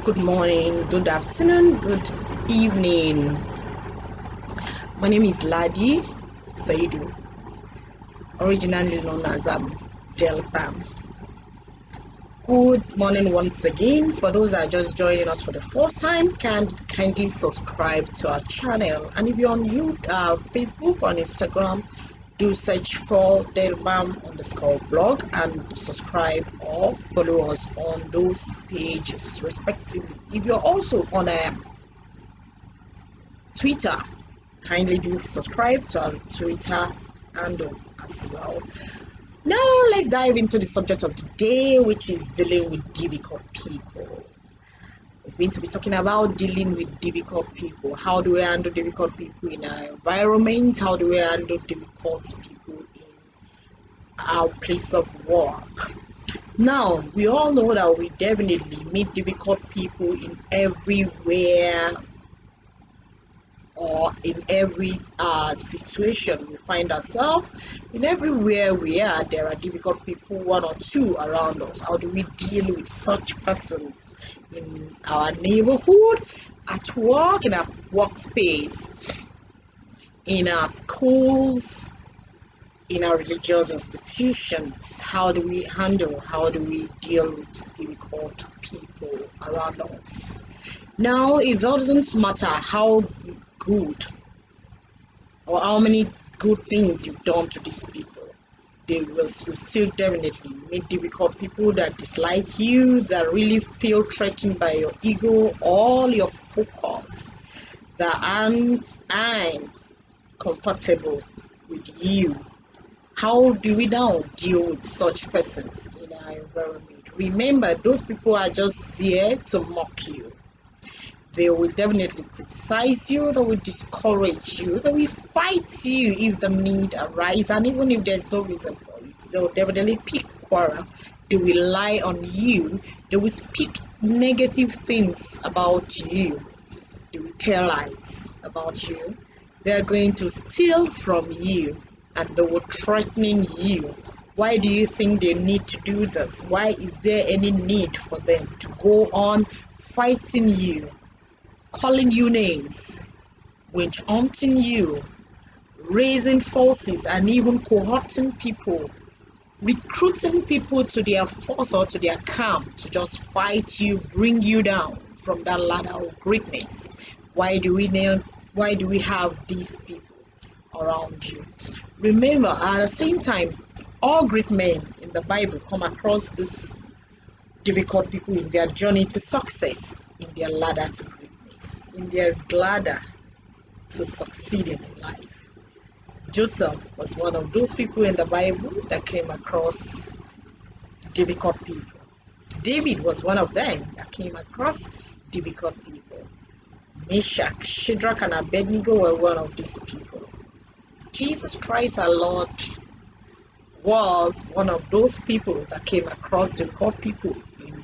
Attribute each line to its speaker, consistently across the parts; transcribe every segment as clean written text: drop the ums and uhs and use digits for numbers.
Speaker 1: Good morning, good afternoon, good evening. My name is Ladi Saidu, originally known as Delpam. Good morning once again. For those that are just joining us for the first time, can kindly subscribe to our channel. And if you're on Facebook, on Instagram, do search for Delbam_blog and subscribe or follow us on those pages respectively. If you're also on Twitter, kindly do subscribe to our Twitter handle as well. Now let's dive into the subject of the day, which is dealing with difficult people. We're going to be talking about dealing with difficult people. How do we handle difficult people in our environment? How do we handle difficult people in our place of work? Now, we all know that we definitely meet difficult people in everywhere or in every situation we find ourselves. In everywhere we are, there are difficult people, one or two around us. How do we deal with such persons in our neighborhood, at work, in our workspace, in our schools, in our religious institutions? How do we deal with difficult people around us? Now, it doesn't matter how good or how many good things you've done to these people, you still definitely meet difficult people that dislike you, that really feel threatened by your ego, all your focus, that aren't comfortable with you. How do we now deal with such persons in our environment? Remember, those people are just here to mock you. They will definitely criticize you, they will discourage you, they will fight you if the need arises, and even if there's no reason for it, they will definitely pick quarrel, they will lie on you, they will speak negative things about you, they will tell lies about you, they are going to steal from you, and they will threaten you. Why do you think they need to do this? Why is there any need for them to go on fighting you, calling you names, witch hunting you, raising forces, and even cohorting people, recruiting people to their force or to their camp to just fight you, bring you down from that ladder of greatness? Why do we have these people around you? Remember, at the same time, all great men in the Bible come across these difficult people in their journey to success, in their ladder to greatness, in their ladder to succeeding in life. Joseph was one of those people in the Bible that came across difficult people. David was one of them that came across difficult people. Meshach, Shadrach, and Abednego were one of these people. Jesus Christ, our Lord, was one of those people that came across difficult people in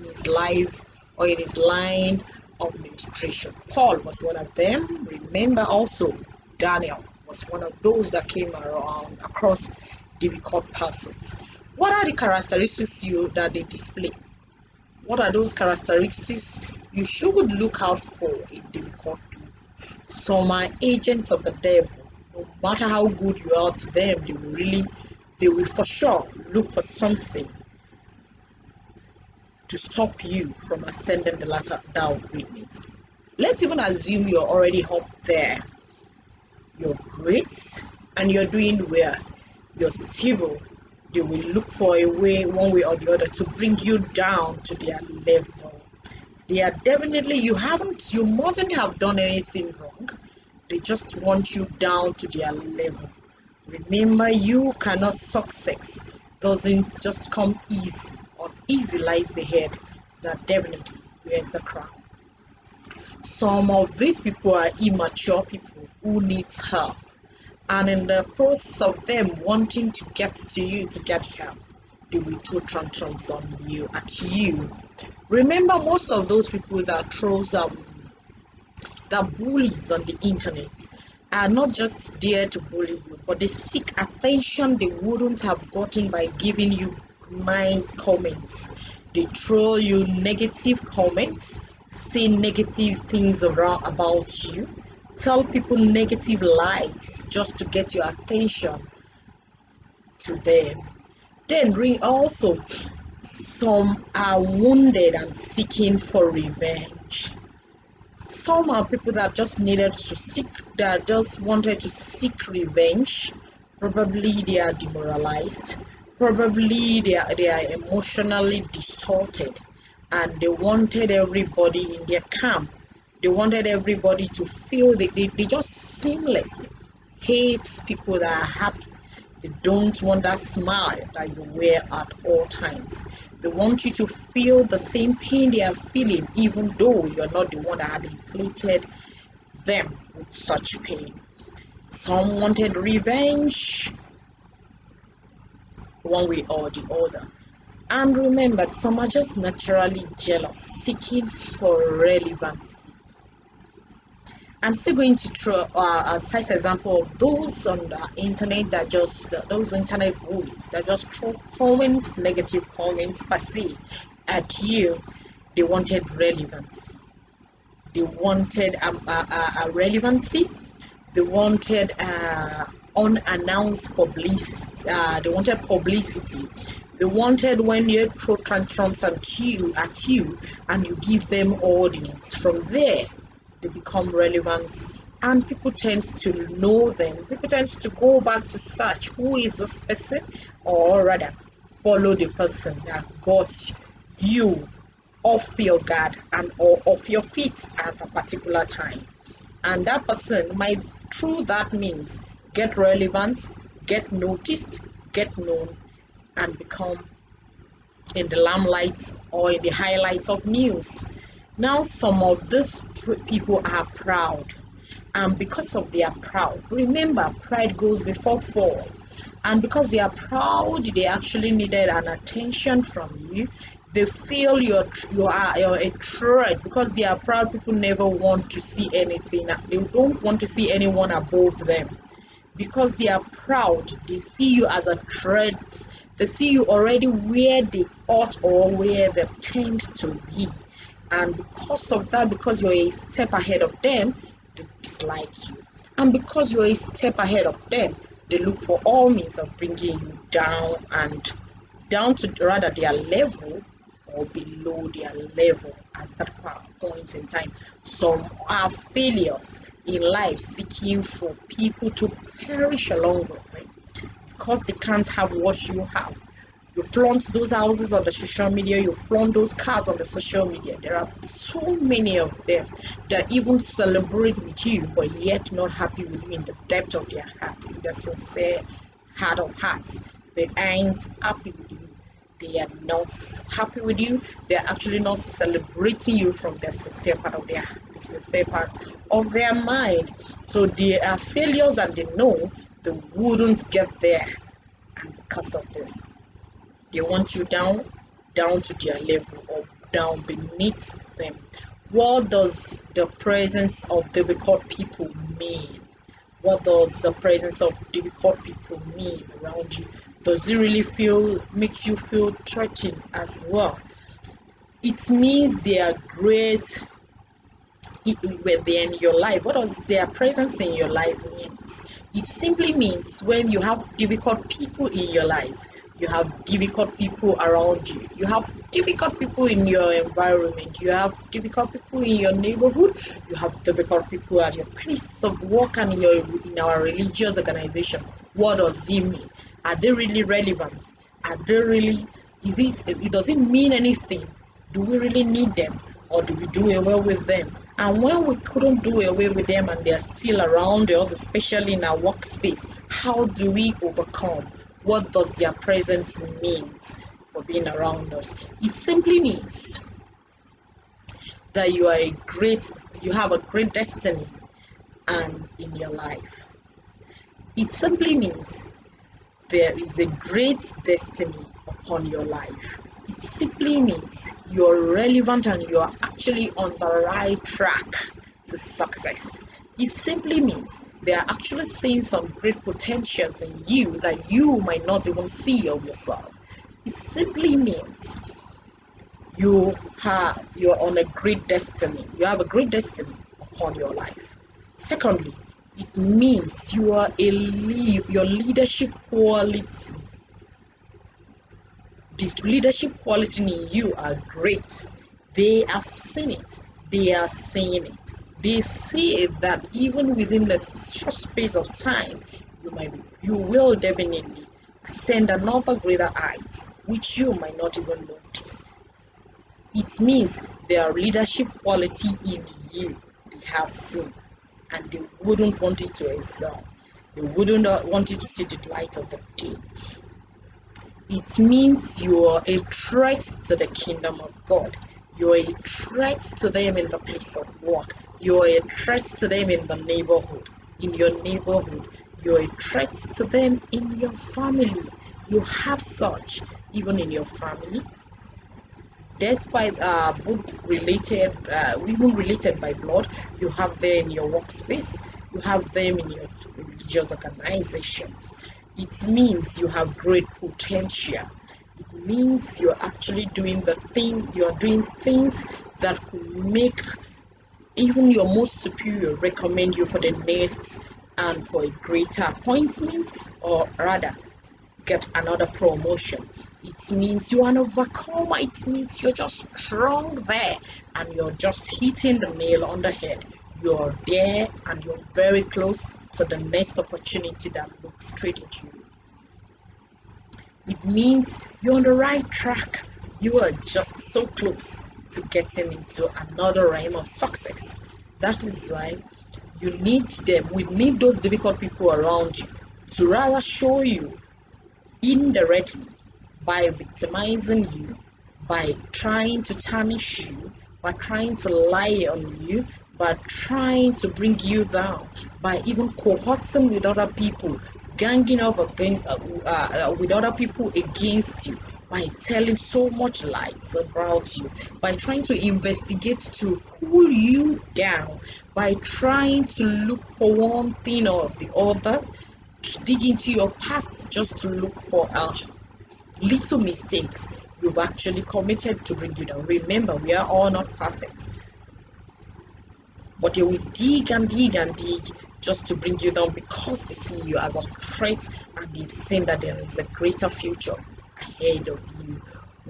Speaker 1: his life or in his line of administration. Paul was one of them. Remember also, Daniel was one of those that came across difficult persons. What are the characteristics that they display? What are those characteristics you should look out for in difficult people? Some are agents of the devil. No matter how good you are to them, they will for sure look for something to stop you from ascending the ladder of greatness. Let's even assume you're already up there. You're great and you're doing well. You're stable. They will look for a way, one way or the other, to bring you down to their level. They are definitely, you mustn't have done anything wrong. They just want you down to their level. Remember, success doesn't just come easy. On easy lies the head that definitely wears the crown. Some of these people are immature people who needs help, and in the process of them wanting to get to you to get help, they will throw tantrums on you, at you. Remember, most of those people that bullies on the internet are not just there to bully you, but they seek attention they wouldn't have gotten by giving you nice comments. They throw you negative comments, say negative things around about you, tell people negative lies just to get your attention to them. Then also some are wounded and seeking for revenge. Some are people that just needed to seek, that just wanted to seek revenge. Probably they are demoralized. Probably they are emotionally distorted, and they wanted everybody in their camp. They wanted everybody to feel they just seamlessly hate people that are happy. They don't want that smile that you wear at all times. They want you to feel the same pain they are feeling, even though you're not the one that had inflicted them with such pain. Some wanted revenge one way or the other. And remember, some are just naturally jealous, seeking for relevance. I'm still going to throw a cite example of those on the internet that just those internet bullies that just throw comments, negative comments per se at you. They wanted relevance. They wanted a relevancy. They wanted unannounced publicity. They wanted publicity. They wanted when you throw tantrums at you, and you give them audience. From there, they become relevant, and people tend to know them. People tend to go back to search who is this person, or rather follow the person that got you off your guard and or off your feet at a particular time. And that person might through that means get relevant, get noticed, get known, and become in the limelight or in the highlights of news. Now, some of these people are proud, and because of their proud, remember, pride goes before fall. And because they are proud, they actually needed an attention from you. They feel you're a threat. Because they are proud, people never want to see anything. They don't want to see anyone above them. Because they are proud, they see you as a threat. They see you already where they ought or where they tend to be. And because of that, because you're a step ahead of them, they dislike you. And because you're a step ahead of them, they look for all means of bringing you down, and down to rather their level or below their level at that point in time. Some are failures in life, seeking for people to perish along with them because they can't have what you have. You flaunt those houses on the social media, you flaunt those cars on the social media. There are so many of them that even celebrate with you, but yet not happy with you in the depth of their heart, in the sincere heart of hearts. They aren't happy with you. They are not happy with you. They are actually not celebrating you from the sincere part of their mind. So they are failures, and they know they wouldn't get there. And because of this, they want you down to their level or down beneath them. What does the presence of difficult people mean? What does the presence of difficult people mean around you? Does it really makes you feel threatened as well? It means they are great when they're in your life. What does their presence in your life means? It simply means when you have difficult people in your life, you have difficult people around you, you have difficult people in your environment, you have difficult people in your neighborhood, you have difficult people at your place of work and in our religious organization. What does it mean? Are they really relevant? Are they really, does it mean anything? Do we really need them, or do we do away with them? And when we couldn't do away with them and they're still around us, especially in our workspace, how do we overcome? What does their presence mean for being around us? It simply means that you have a great destiny and in your life. It simply means there is a great destiny upon your life. It simply means you're relevant and you're actually on the right track to success. It simply means they are actually seeing some great potentials in you that you might not even see of yourself. It simply means you're on a great destiny. You have a great destiny upon your life. Secondly, it means your leadership quality. The leadership quality in you are great. They have seen it. They are saying it. They see that even within a short space of time, you will definitely ascend another greater height, which you might not even notice. It means their leadership quality in you they have seen, and they wouldn't want it to excel. They wouldn't want it to see the light of the day. It means you are a threat to the kingdom of God. You are a threat to them in the place of work. You are a threat to them in the neighborhood. In your neighborhood, you are a threat to them in your family. You have such even in your family. Despite both related, even related by blood, you have them in your workspace. You have them in your religious organizations. It means you have great potential. It means you're actually doing you're doing things that could make even your most superior recommend you for the next and for a greater appointment, or rather get another promotion. It means you're an overcomer. It means you're just strong there and you're just hitting the nail on the head. You're there and you're very close to the next opportunity that looks straight into you. It means you're on the right track. You are just so close to getting into another realm of success. That is why you need them. We need those difficult people around you to rather show you indirectly by victimizing you, by trying to tarnish you, by trying to lie on you, by trying to bring you down, by even cohorting with other people, ganging up with other people against you, by telling so much lies about you, by trying to investigate to pull you down, by trying to look for one thing or the other, dig into your past just to look for little mistakes you've actually committed to bring you down. Remember, we are all not perfect, but they will dig and dig and dig just to bring you down because they see you as a threat and they've seen that there is a greater future ahead of you.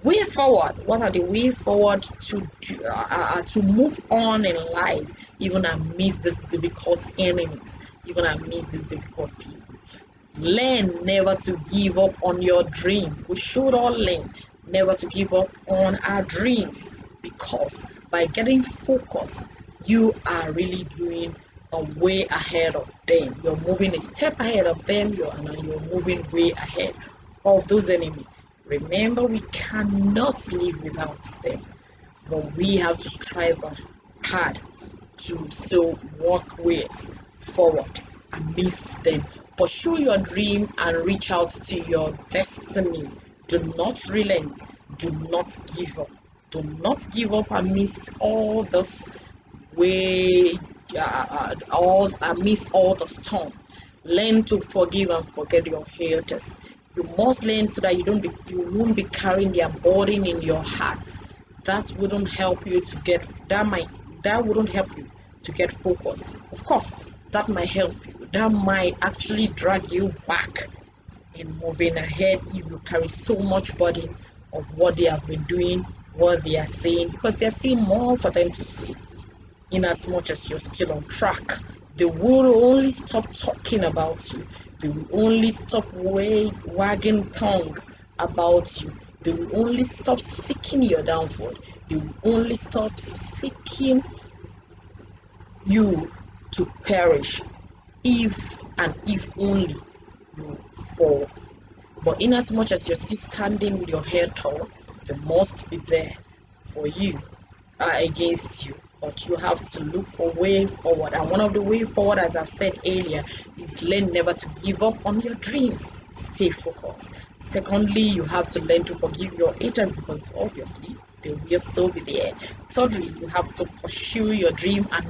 Speaker 1: Way forward, what are the way forward to move on in life, even amidst these difficult enemies, even amidst these difficult people? Learn never to give up on your dream. We should all learn never to give up on our dreams, because by getting focused, you are really doing a way ahead of them. You're moving a step ahead of them. You're moving way ahead of those enemies. Remember, we cannot live without them, but we have to strive hard to still walk ways forward amidst them. Pursue your dream and reach out to your destiny. Do not relent. Do not give up. Do not give up amidst all this amidst all the storm. Learn to forgive and forget your haters. You must learn so that you won't be carrying their burden in your heart. That wouldn't help you to get that wouldn't help you to get focused. Of course, that might help you. That might actually drag you back in moving ahead if you carry so much burden of what they have been doing, what they are saying, because there's still more for them to say. In as much as you're still on track, they will only stop talking about you. They will only stop wagging tongue about you. They will only stop seeking your downfall. They will only stop seeking you to perish if only you fall. But in as much as you're still standing with your head tall, they must be there for you, against you. But you have to look for way forward. And one of the way forward, as I've said earlier, is learn never to give up on your dreams. Stay focused. Secondly, you have to learn to forgive your haters, because obviously they will still be there. Thirdly, you have to pursue your dream and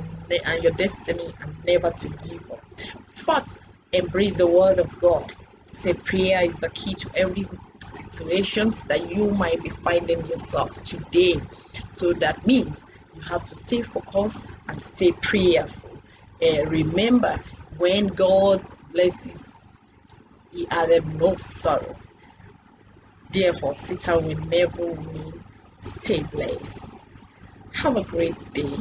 Speaker 1: your destiny and never to give up. Fourth, embrace the word of God. Say prayer is the key to every situations that you might be finding yourself today. So that means you have to stay focused and stay prayerful. Remember, when God blesses, He added no sorrow. Therefore, Satan will never win. Stay blessed. Have a great day.